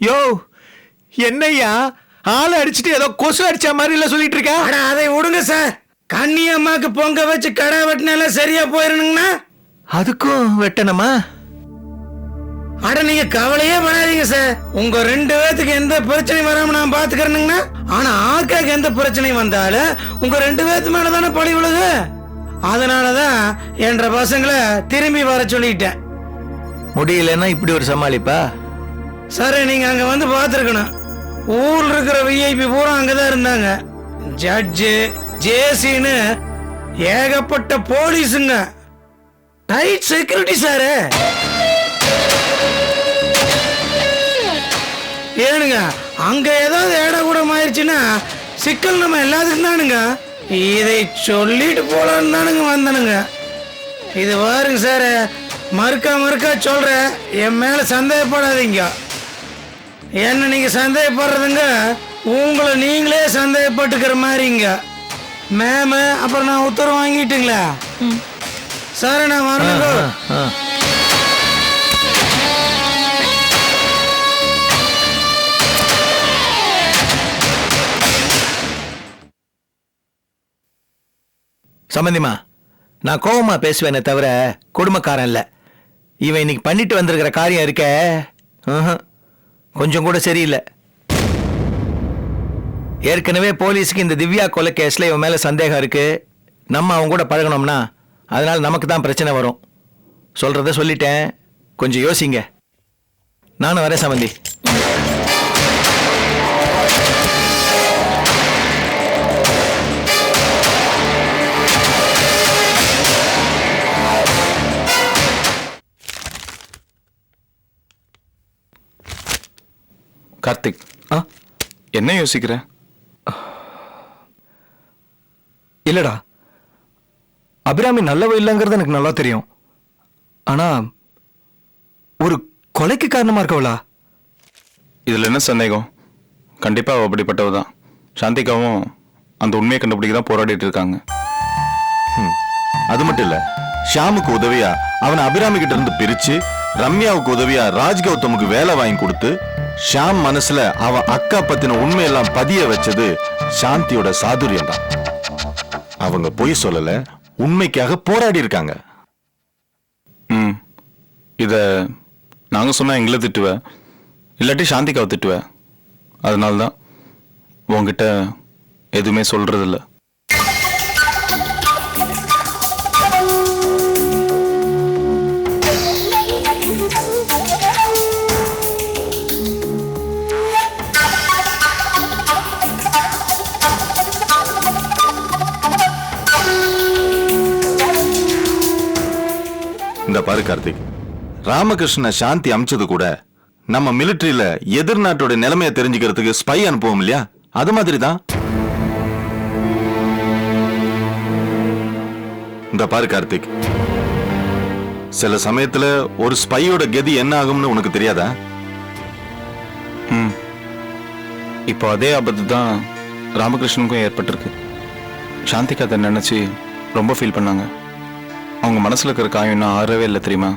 யோ என்னய்யா ஆளை அடிச்சுட்டு ஏதோ கொசு அடிச்ச மாதிரி இல்ல சொல்லிட்டு இருக்க. அதை விடுங்க சார். கன்னி அம்மாக்கு பொங்க வச்சு கடை வெட்டினால சரியா போயிருணுங்கண்ணா. அதுக்கும் வெட்டணுமா? அட நீங்க கவலையே பண்ணாதீங்க சார். உங்க 2 பேத்துக்கு எந்த பிரச்சனையும் வராம நான் பாத்துக்கிறேனுங்கண்ணா. ஆனா ஆக்காக்கு எந்த பிரச்சனையும் வந்தாலும் உங்க 2 பேத்து மேலதானே பழி விழுது. அதனாலதான் என்ற பசங்களை திரும்பி வர சொல்லிட்டேன். முடியலன்னா இப்படி ஒரு சமாளிப்பா? சார் நீங்க அங்க வந்து பாத்துருக்கணும். ஊர்ல இருக்கிற விஐபி பூரா அங்கதான் இருந்தாங்க. ஜட்ஜு ஜேசின்னு ஏகப்பட்ட போலீஸுங்க. Tight security sir. ஏனுங்க அங்க ஏதாவது ஏடக்கூடம் ஆயிடுச்சுன்னா சிக்கல் நம்ம எல்லாத்துக்கும் தானுங்க. இதை சொல்லிட்டு போலான்னு தானுங்க வந்தனுங்க. இது பாருங்க சார், மறுக்கா சொல்ற, என் மேல சந்தேகப்படாதீங்க. என்ன நீங்க சந்தேகப்படுறதுங்க உங்களை நீங்களே சந்தேகப்பட்டுக்கிற மாதிரிங்க. மேம் அப்புறம் நான் உத்தரவு வாங்கிட்டுங்களா சார்? நான் வரணும். சம்பந்திமா, நான் கோவமா பேசுவேனே தவிர குடும்பக்காரன் இல்ல. இவன் இன்னைக்கு பண்ணிட்டு வந்திருக்கிற காரியம் இருக்க கொஞ்சம் கூட சரியில்லை. ஏற்கனவே போலீஸுக்கு இந்த திவ்யா கொலை கேஸ்ல இவன் மேல சந்தேகம் இருக்கு. நம்ம அவன் கூட பழகணும்னா அதனால நமக்கு தான் பிரச்சனை வரும். சொல்றத சொல்லிட்டேன், கொஞ்சம் யோசிங்க. நானும் வரேன் சம்பந்தி. கார்த்திக், என்ன யோசிக்கிற? இல்லடா, அபிராமி நல்லவ இல்லைங்கிறது எனக்கு நல்லா தெரியும். ஆனா ஒரு கொலைக்கு காரணமா இருக்கவளா? இதுல என்ன சந்தேகம்? கண்டிப்பா அவ அப்படிப்பட்டவதான். சாந்திகாவும் அந்த உண்மையை கண்டுபிடிக்க தான் போராடிட்டு இருக்காங்க. அது மட்டும் இல்ல, ஷாமுக்கு உதவியா அவனை அபிராமி கிட்ட இருந்து பிரிச்சு, ரம்யாவுக்கு உதவியா ராஜ் கௌதமுக்கு வேலை வாங்கி கொடுத்து, ஷாம் மனசுல அவன் அக்கா பத்தின உண்மையெல்லாம் பதிய வச்சது சாந்தியோட சாதுரியம் தான். அவங்க பொய் சொல்லல, உண்மைக்காக போராடி இருக்காங்க. இத நாங்க சொன்னா எங்களை திட்டுவ, இல்லாட்டி சாந்திக்காவை திட்டுவ. அதனால்தான் உங்ககிட்ட எதுவுமே சொல்றது இல்லை. இந்த பாரு கார்த்திக், ராமகிருஷ்ண சாந்தி அமிச்சது கூட நம்ம மிலிட்டரியில எதிர்நாட்டோட நிலைமையை தெரிஞ்சுக்கிறதுக்கு ஸ்பை அனுப்புவோம் இல்லையா, அது மாதிரி தான். இந்த பாரு கார்த்திக், சில சமயத்துல ஒரு ஸ்பையோட கதி என்ன ஆகும்னு உனக்கு தெரியாதா? இப்போ அதே ஆபத்து தான் ராமகிருஷ்ணனுக்கும் ஏற்பட்டிருக்கு. சாந்திக்கு அதை நினைச்சு ரொம்ப ஃபீல் பண்ணாங்க. அவங்க மனசுல இருக்கிற காயம் இன்னும் ஆறவே இல்லை தெரியுமா?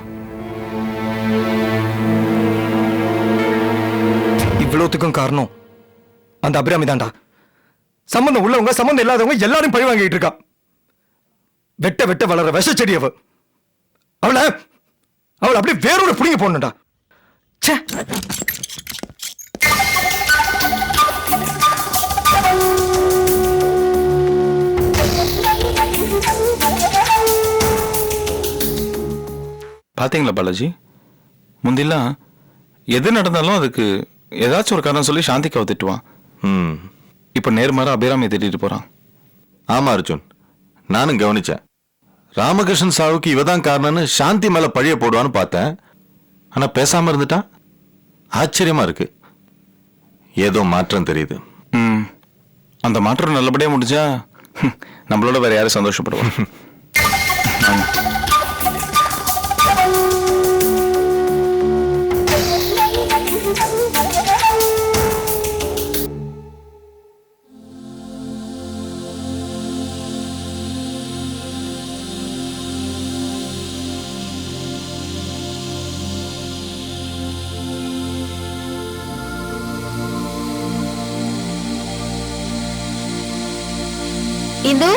இவ்வளவுத்துக்கும் காரணம் அந்த அபிராமி தான்டா. சம்பந்தம் உள்ளவங்க சம்பந்தம் இல்லாதவங்க எல்லாரும் பழி வாங்கிட்டு இருக்கா. வெட்ட வெட்ட வளர விஷ செடி அவ. அவளை அப்படியே வேரோட புடிங்க போடணும்டா. ச்சே. பாத்தீங்களா பாலாஜி, முந்திலாம் எது நடந்தாலும் அதுக்கு ஏதாச்சும் ஒரு காரணம் சொல்லி சாந்திக்காவை திட்டுவான். இப்ப நேர்மாற அபிராமியை திட்டிட்டு போறான். ஆமா அர்ஜுன், நானும் கவனிச்சேன். ராமகிருஷ்ணன் சாவுக்கு இவதான் காரணம்னு சாந்தி மேல பழிய போடுவான்னு பார்த்தேன். ஆனா பேசாம இருந்துட்டான். ஆச்சரியமா இருக்கு. ஏதோ மாற்றம் தெரியுது. அந்த மாற்றம் நல்லபடியா முடிஞ்சா நம்மளோட வேற யாரும் சந்தோஷப்படுவோம். இந்து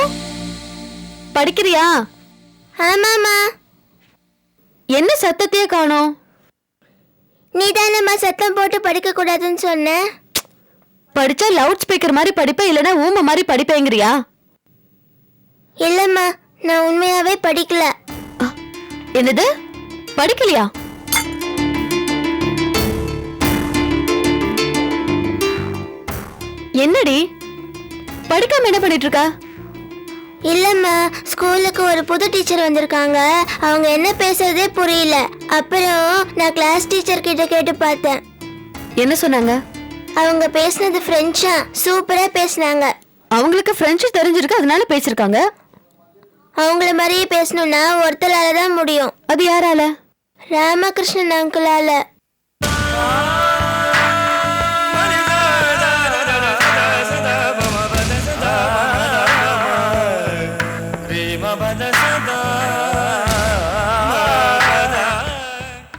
படிக்கிறியா? ஆமாமா. என்ன சத்தத்தையே காணோம்? நீ தானம்மா சத்தம் போட்டு படிக்க கூடாதுன்னு சொன்ன. படிச்சா லவுட் ஸ்பீக்கர் மாதிரி படிப்ப இல்லனா ஊம மாதிரி படிப்பேங்கறியா? இல்லம்மா, நான் உண்மையாவே படிக்கல. என்னது? படிக்கலையா? என்னடி படிக்காம என்ன பண்ணிட்டு இருக்க? இல்லம்மா, ஸ்கூலுக்கு ஒரு புது டீச்சர் வந்திருக்காங்க. அவங்க என்ன பேசுறதே புரியல. அப்புறம் நான் கிளாஸ் டீச்சர் கிட்ட கேட்டு பார்த்தேன். என்ன சொன்னாங்க? அவங்க பேசுனது பிரெஞ்சா. சூப்பரா பேசுனாங்க. அவங்களுக்கு பிரெஞ்சு தெரிஞ்சிருக்கு, அதனால பேசிருக்காங்க. அவங்கள மாதிரியே பேசணும்னா ஒருத்தரால தான் முடியும். அது யாரால? ராமகிருஷ்ணன் அங்கிளால.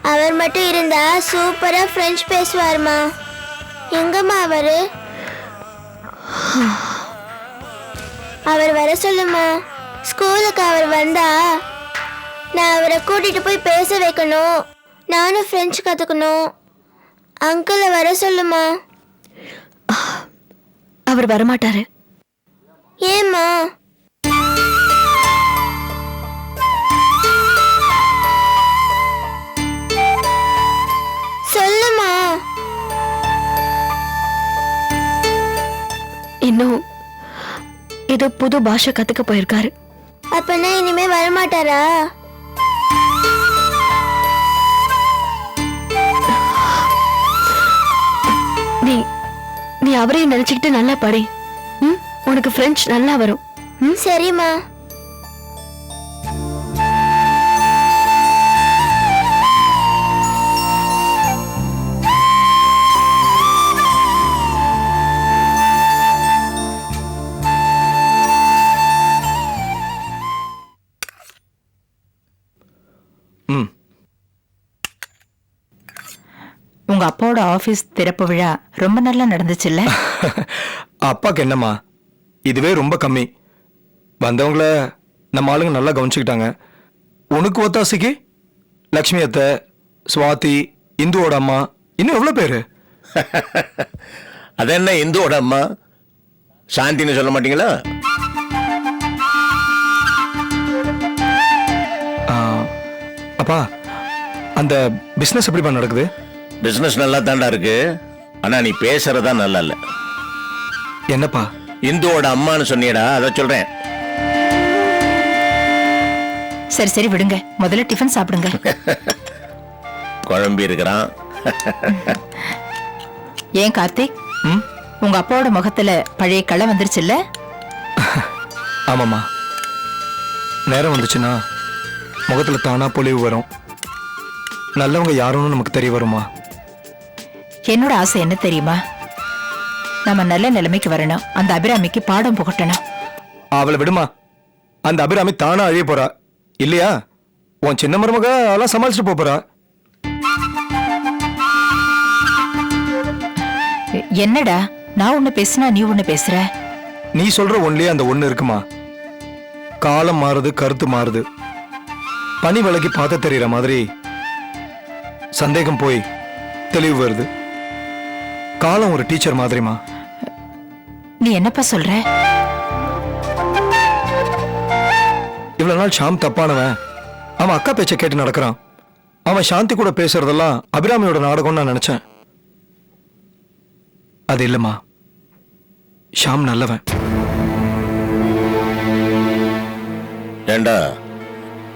அவர் மட்டும் இருந்தா சூப்பரா பிரெஞ்சு பேசுவாருமா. எங்கம்மா அவரு? அவர் வர சொல்லுமா. ஸ்கூலுக்கு அவர் வந்தா நான் அவரை கூட்டிட்டு போய் பேச வைக்கணும். நானும் பிரெஞ்சு கத்துக்கணும். அங்கிளை வர சொல்லுமா. அவர் வரமாட்டாரு. ஏம்மா? சொல்லுமா. இன்னும் ஏதோ புது பாஷை கத்துக்க போயிருக்காரு. அப்பனா இனிமே வரமாட்டாரா? நீ நீ அவரையும் நினைச்சுக்கிட்டு நல்லா படி. உனக்கு பிரெஞ்சு நல்லா வரும். சரிம்மா. உங்க அப்பாவோட ஆபீஸ் திறப்பு விழா ரொம்ப நல்லா நடந்துச்சுல்ல? அப்பாக்கு என்னம்மா, இதுவே ரொம்ப கம்மி. வந்தவங்கள நம்ம ஆளுங்க நல்லா கவனிச்சுக்கிட்டாங்க. உனக்கு ஒத்தாசிக்கு லக்ஷ்மி அத்தை, சுவாதி, இந்துவோட அம்மா, இன்னும் எவ்வளோ பேரு? அது என்ன இந்துவோட அம்மா? சாந்தின்னு சொல்ல மாட்டீங்களா? அப்பா, அந்த பிஸ்னஸ் எப்படிப்பா நடக்குது? பிசினஸ் நல்லா தாண்டா இருக்கு. ஆனா நீ பேசுறதா நல்லா இல்ல. என்னப்பா? இந்துவோட அம்மான்னு சொன்னியடா, அத சொல்றேன். சரி சரி விடுங்க, முதல்ல டிஃபன் சாப்பிடுங்க. குழம்பி இருக்கிறான். ஏன் கார்த்திக், உங்க அப்பாவோட முகத்துல பழைய களை வந்துருச்சுல்ல? ஆமாம்மா, நேரம் வந்துச்சுன்னா முகத்துல தானா பொலிவு வரும். நல்லவங்க யாருன்னு நமக்கு தெரிய வருமா? என்னோட ஆசை என்ன தெரியுமா? நம்ம நல்ல நிலைமைக்கு வரணும். அந்த அபிராமிக்கு பாடம் புகட்டணும். அவளை விடுமா, அந்த அபிராமி தானா அழிய போறா இல்லையா? உன் சின்ன மருமக அதெல்லாம் சமாளிச்சுட்டு போறா. என்னடா, நான் ஒண்ணு பேசினா நீ ஒண்ணு பேசுற? நீ சொல்ற ஒன்லயே அந்த ஒண்ணு இருக்குமா? காலம் மாறுது, கருத்து மாறுது. பனி விலகி பார்த்து தெரியற மாதிரி சந்தேகம் போய் தெளிவு வருது. காலம் ஒரு டீச்சர் மாதிரிமா. நீ என்னப்பா சொல்ற? இவ்வளவு நாள் ஷாம் தப்பானவன். அவன் அக்கா பேச்ச கேட்டு நடக்கிறான். அவன் சாந்தி கூட பேசுறதெல்லாம் அபிராமியோட நாடகம்னு நான் நினைச்சேன். அது இல்லம்மா, ஷாம் நல்லவன். ஏண்டா,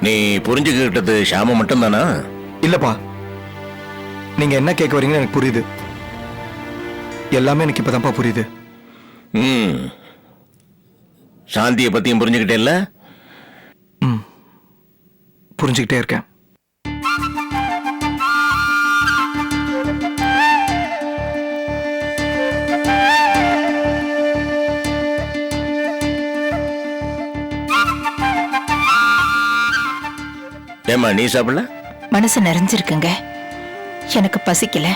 நீ புரிஞ்சுக்கிட்டது ஷாம மட்டும் தானா? இல்லப்பா, நீங்க என்ன கேட்க வரீங்கன்னு எனக்கு புரியுது. எல்லாமே எனக்கு இப்பதான்ப்பா புரியுது. சாந்தியை பத்தியும் புரிஞ்சுக்கிட்டேல்ல? புரிஞ்சுக்கிட்டே இருக்கேன். ஏமா நீ சாப்பிடல? மனசு நிறைஞ்சிருக்குங்க, எனக்கு பசிக்கல.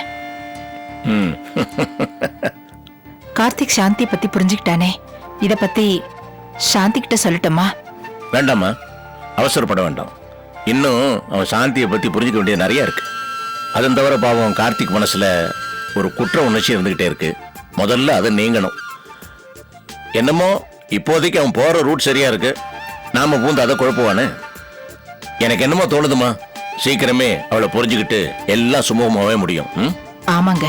கார்த்திக் சாந்தி பத்தி புரிஞ்சுக்கிட்டானே, இத பத்தி சாந்தி கிட்ட சொல்லட்டுமா? வேண்டாம்மா, அவசரப்பட வேண்டாம். இன்னும் அவன் சாந்தியை பத்தி புரிஞ்சுக்க வேண்டியது நிறைய இருக்கு. அதன் தவிர பாவம் கார்த்திக் மனசுல ஒரு குற்ற உணர்ச்சி இருந்துகிட்டே இருக்கு. முதல்ல அதை நீங்கணும். என்னமோ இப்போதைக்கு அவன் போற ரூட் சரியா இருக்கு, நாம பூந்து அதை குழப்புவானு எனக்கு என்னமோ தோணுதுமா. சீக்கிரமே அவளை புரிஞ்சுக்கிட்டு எல்லாம் சுமூகமாவே முடியும். ஆமாங்க.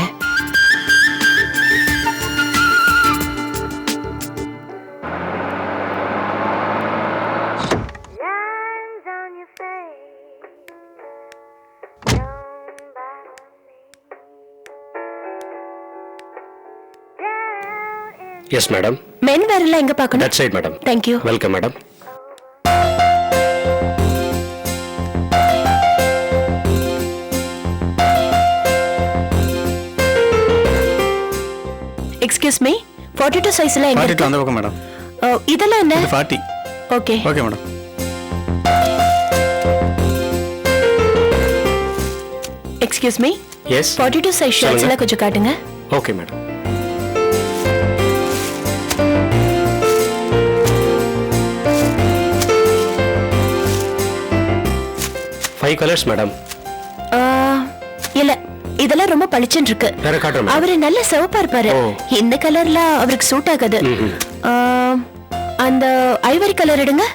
Yes madam. மென் வேர் எல்லாம் எங்க பார்க்கணும்? That side madam. Thank you. Welcome madam. Excuse me, 42 சைஸ்ல எங்க 42 இருக்கு? அந்த பக்கம் மேடம். இதெல்லாம் என்ன? 40. Okay. Okay madam. Excuse me, yes. 42 size shirts சொல்லுங்க. எல்லாம் கொஞ்சம் காட்டுங்க. Okay madam. Five colours madam. இல்ல, இதெல்லாம் ரொம்ப பளிச்சுன்னு இருக்கு. வேற காட்டுறேன் மேடம். அவரு நல்ல சிவப்பா இருப்பாரு. ஓ. இந்த கலர்ல அவருக்கு சூட் ஆகாது. அந்த ஐவரி கலர் எடுங்க.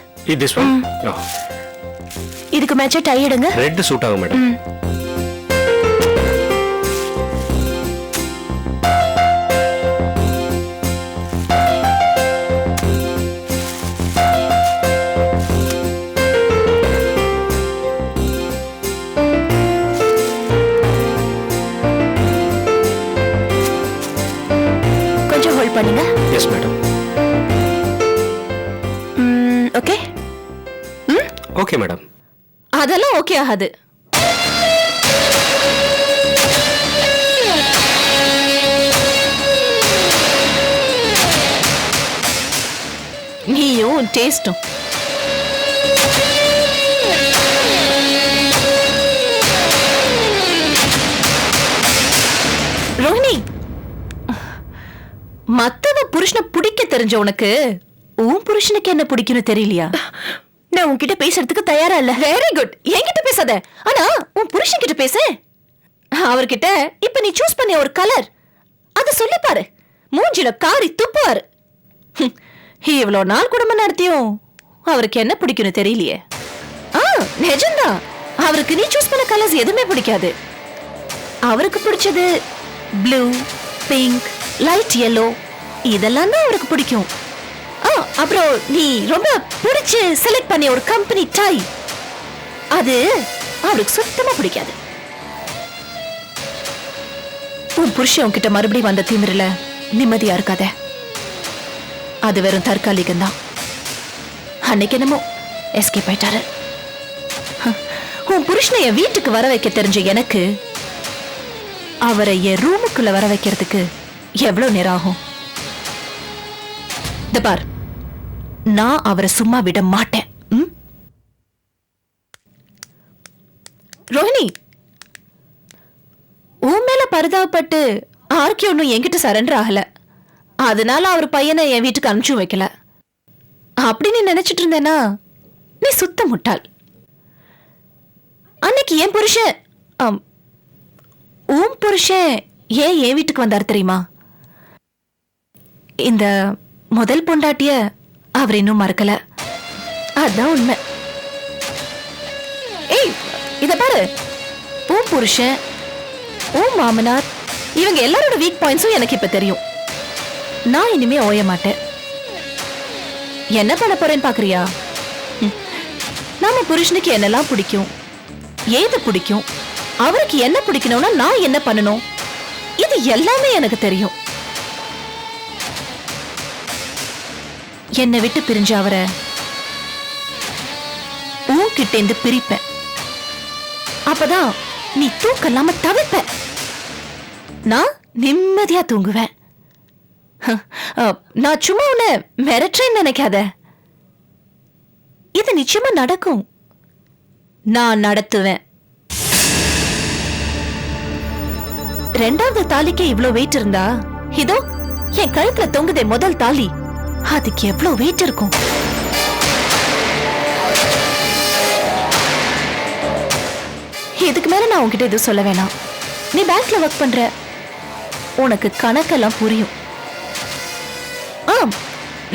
This one. இதுக்கு மேட்சா டை எடுங்க. ரெட் சூட் ஆகும் மேடம். கொஞ்சம் ஹோல்ட் பண்ணுங்க. Yes madam. Okay. Okay madam. அதெல்லாம் ஓகே ஆகாது. நீயும் டேஸ்டும். ரோஹிணி, மத்தவ புருஷனை பிடிக்க தெரிஞ்ச உனக்கு உன் புருஷனுக்கு என்ன பிடிக்கும்னு தெரியலையா? நான் உன்கிட்ட பேசுறதுக்கு தயாரா இல்ல. Very good. என்கிட்ட பேசாத, ஆனா உன் புருஷன் கிட்ட பேச. அவர்கிட்ட இப்ப நீ சூஸ் பண்ண ஒரு கலர் அத சொல்லி பாரு. மூஞ்சில காரி துப்புவாரு. இவ்வளவு நாள் குடும்பம் நடத்தியும் அவருக்கு என்ன பிடிக்கும்னு தெரியலையே. நிஜம்தான், அவருக்கு நீ சூஸ் பண்ண கலர்ஸ் எதுவுமே பிடிக்காது. அவருக்கு பிடிச்சது ப்ளூ, பிங்க், லைட் yellow இதெல்லாம் தான் அவருக்கு பிடிக்கும். அப்புறம் நீ ரொம்ப பிடிச்சு செலக்ட் பண்ணி ஒரு கம்பெனி டை, அது அவருக்கு சுத்தமா பிடிக்காது. உன் புருஷன் உன்கிட்ட மறுபடியும் வந்த திமிரில நிம்மதியா இருக்காத. அது வெறும் தற்காலிகம் தான். அன்னைக்கு என்னமோ எஸ்கேப் ஆயிட்டாரு. உன் புருஷனை என் வீட்டுக்கு வர வைக்க தெரிஞ்ச எனக்கு அவரை என் ரூமுக்குள்ள வர வைக்கிறதுக்கு எவ்வளவு நேரம் ஆகும்? இந்த பார், நான் அவரை சும்மா விட மாட்டேன். ரோஹிணி, உன் மேல பரிதாபப்பட்டு ஆர்கே ஒன்னும் என்கிட்ட சரண்டர் ஆகல. அதனால அவர் பையனை என் வீட்டுக்கு அனுப்பிச்சு வைக்கல. அப்படி நீ நினைச்சிட்டு இருந்தேனா நீ சுத்த முட்டாள். அன்னைக்கு என் புருஷன் உன் புருஷன் ஏன் என் வீட்டுக்கு வந்தார் தெரியுமா? இந்த முதல் பொண்டாட்டிய அவர் இன்னும் மறக்கல. அதான் உண்மை. ஏய், இத பாரு, உன் புருஷன், உன் மாமனார், இவங்க எல்லாரோட வீக் பாயிண்ட்ஸும் எனக்கு இப்ப தெரியும். நான் இனிமே ஓய மாட்டேன். என்ன பண்ண போறேன்னு பாக்குறியா? நம்ம புருஷனுக்கு என்னெல்லாம் பிடிக்கும், ஏது பிடிக்கும், அவருக்கு என்ன பிடிக்கணும்னா நான் என்ன பண்ணணும், இது எல்லாமே எனக்கு தெரியும். என்னை விட்டு பிரிஞ்ச அவரை உன்கிட்ட இருந்து பிரிப்பேன். அப்பதான் நீ தூக்கலாம தவிப்ப. நான் நிம்மதியா தூங்குவேன். நான் சும்மா உன்னை மிரட்டுறேன்னு நினைக்காத. இது நிச்சயமா நடக்கும். நான் நடத்துவேன். ரெண்டாவது தாலிக்கு இவ்ளோ வெயிட் இருந்தா இதோ என் கழுத்துல தொங்குதே முதல் தாலி, அதுக்கு எவ்வளவு வெயிட் இருக்கும். இதுக்கு மேல நான் உன்கிட்ட எதுவும் சொல்ல வேணாம். நீ பேங்க்ல ஒர்க் பண்ற, உனக்கு கணக்கெல்லாம் புரியும்.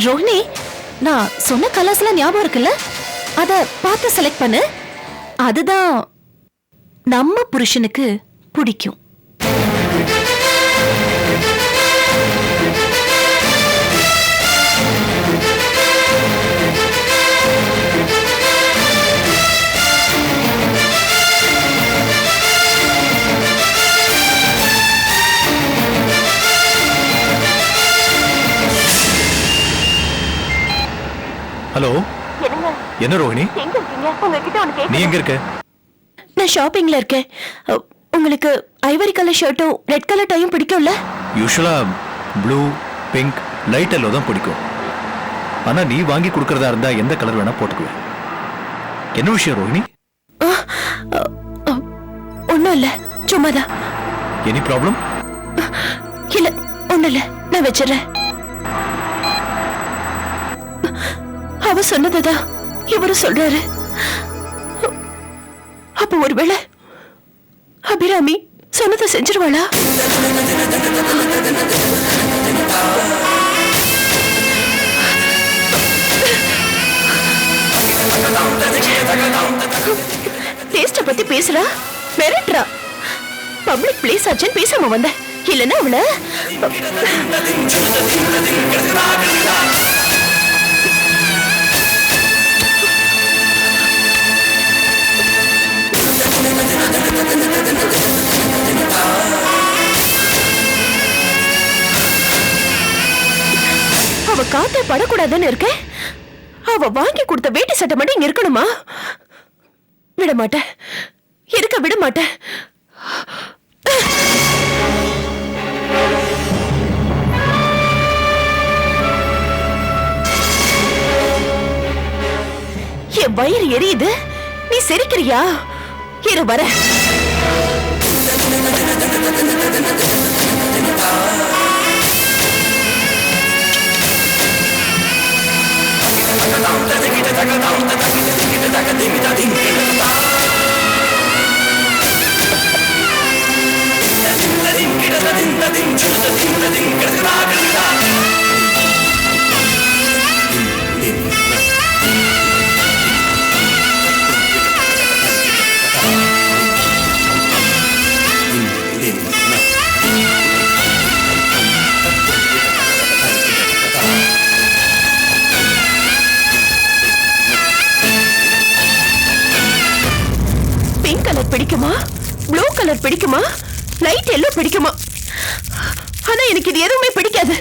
ரோஹிணி, நான் சொன்ன கலர்ஸ்லாம் ஞாபகம் இருக்குல்ல, அத பார்த்து செலக்ட் பண்ணு. அதுதான் நம்ம புருஷனுக்கு பிடிக்கும். ஹலோ, என்ன ரோஹிணி, நீ எங்க இருக்க? நான் ஷாப்பிங்ல இருக்கேன். உங்களுக்கு ஐவரி கலர் ஷர்ட்டும் ரெட் கலர் டையும் பிடிக்கும்ல? யூஸ்வலா ப்ளூ, பிங்க், லைட் எல்லோ தான் பிடிக்கும். ஆனா நீ வாங்கி கொடுக்கறதா இருந்தா எந்த கலர் வேணா போட்டுக்குவேன். என்ன விஷயம் ரோஹிணி? ஒண்ணும் இல்ல, சும்மாதான். Any problem? இல்ல, ஒண்ணும் இல்ல, நான் வச்சிடறேன். அவ சொன்னதுதான் இவரு சொல்றாரு. அப்ப ஒருவேளை அபிராமி சொன்னதை செஞ்சிருவாளா? டேஸ்ட பத்தி பேசுறா, மிரட்டுறா. பப்ளிக் பிளேஸ் ஆச்சுன்னு பேசாம வந்த, இல்லன்னா அவள அவ காத்த படக்கூடாதுன்னு இருக்க. அவ வாங்கி கொடுத்த வேட்டி சட்டை மட்டும் இங்க இருக்கணுமா? விட மாட்டேன், இருக்க விட மாட்டேன். என் வயிறு எரியுது, நீ சிரிக்கிறியா? இரு வர. பிடிக்குமா, ப்ளூ கலர் பிடிக்குமா, லைட் எல்லோ பிடிக்குமா? ஆனா எனக்கு இது எதுவுமே பிடிக்காது.